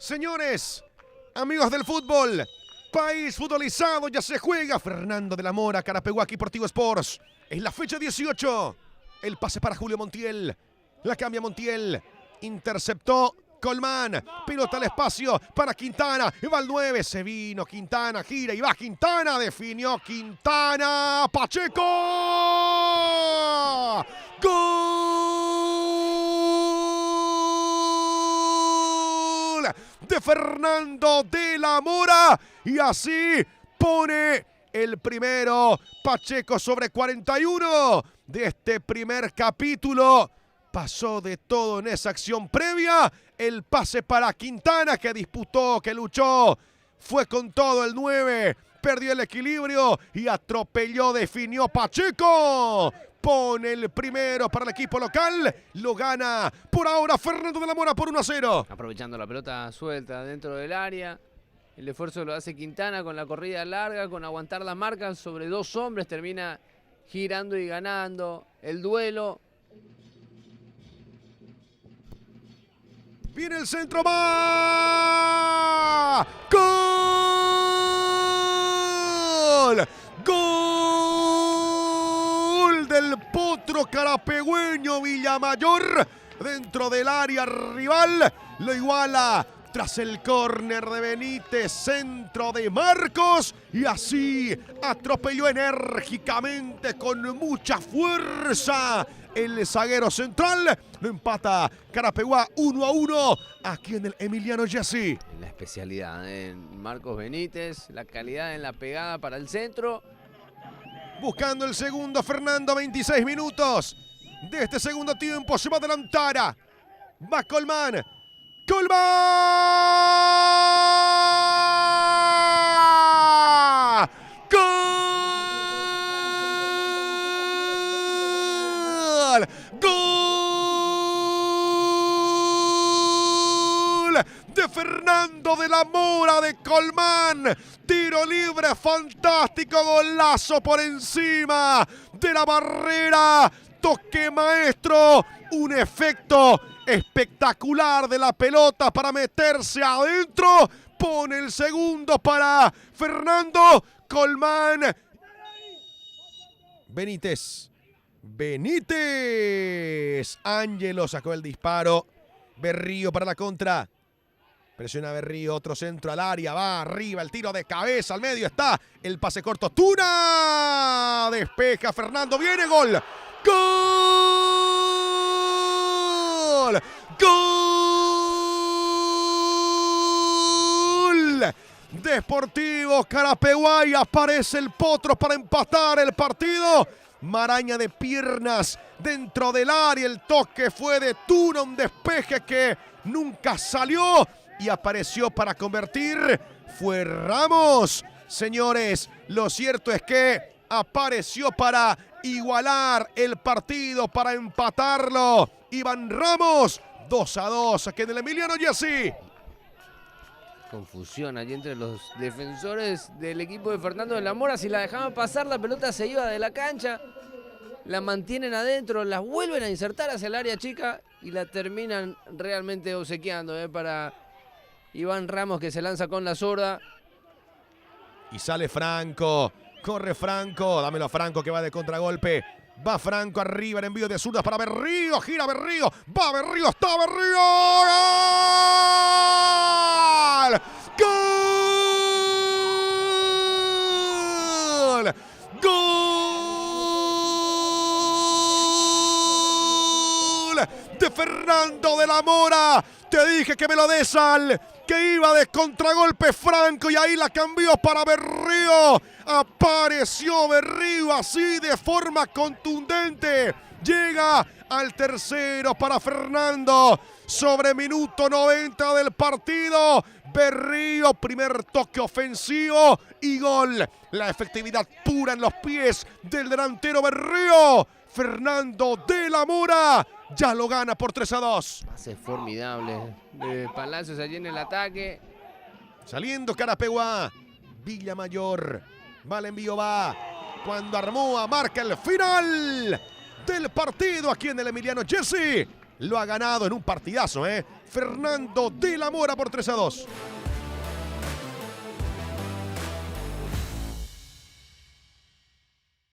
Señores, amigos del fútbol, país futbolizado, ya se juega. Fernando de la Mora, Carapeguá, Sportivo Sports. Es la fecha 18. El pase para Julio Montiel. La cambia Montiel. Interceptó Colmán. Pelota al espacio para Quintana. Y va al 9. Se vino Quintana. Gira y va Quintana. Definió Quintana. Pacheco. ¡Gol! De Fernando de la Mora. Y así pone el primero. Pacheco sobre 41 de este primer capítulo. Pasó de todo en esa acción previa. El pase para Quintana, que disputó, que luchó. Fue con todo el 9. Perdió el equilibrio y atropelló, definió Pacheco. Pone el primero para el equipo local. Lo gana por ahora Fernando de la Mora por 1-0. Aprovechando la pelota suelta dentro del área. El esfuerzo lo hace Quintana con la corrida larga, con aguantar la marca sobre dos hombres. Termina girando y ganando el duelo. Viene el centro, va. ¡Gol! ¡Gol del potro carapegüeño Villamayor! Dentro del área rival, lo iguala tras el córner de Benítez, centro de Marcos, y así atropelló enérgicamente con mucha fuerza el zaguero central. Lo empata Carapeguá 1-1 aquí en el Emiliano Gessi. La especialidad en Marcos Benítez, la calidad en la pegada para el centro. Buscando el segundo, Fernando, 26 minutos de este segundo tiempo. Se va a adelantar. Va Colmán. ¡Colmán! ¡Gol! ¡Gol! De Fernando de la Mora, de Colmán. Tiro libre, fantástico, golazo por encima de la barrera. Toque maestro, un efecto espectacular de la pelota para meterse adentro. Pone el segundo para Fernando. Colmán. Benítez. Ángelo sacó el disparo. Berrío para la contra. Presiona Berrío, otro centro al área, va arriba, el tiro de cabeza, al medio está el pase corto. Tuna. Despeja Fernando, viene gol. ¡Gol! ¡Gol! Deportivo Carapeguá, y aparece el potro para empatar el partido. Maraña de piernas dentro del área, el toque fue de Tuna, un despeje que nunca salió y apareció para convertir. Fue Ramos. Señores, lo cierto es que apareció para igualar el partido, para empatarlo. Iván Ramos, 2-2 aquí en el Emiliano Gessi. Confusión allí entre los defensores del equipo de Fernando de la Mora. Si la dejaban pasar, la pelota se iba de la cancha. La mantienen adentro, la vuelven a insertar hacia el área chica y la terminan realmente obsequiando para Iván Ramos, que se lanza con la zurda. Y sale Franco. Corre Franco. Dámelo a Franco, que va de contragolpe. Va Franco arriba en envío de zurdas para Berrío. Gira Berrío. Va Berrío. Está Berrío. ¡Gol! ¡Gol! De Fernando de la Mora. Te dije que me lo des que iba de contragolpe Franco, y ahí la cambió para Berrío. Apareció Berrío así de forma contundente. Llega al tercero para Fernando sobre minuto 90 del partido. Berrío, primer toque ofensivo y gol. La efectividad pura en los pies del delantero Berrío. Fernando de la Mora ya lo gana por 3-2. Pase formidable de Palacios allí en el ataque. Saliendo Carapeguá. Villamayor. Mal envío va. Cuando Armoa marca el final del partido aquí en el Emiliano Gessi. Lo ha ganado en un partidazo, Fernando de la Mora por 3-2.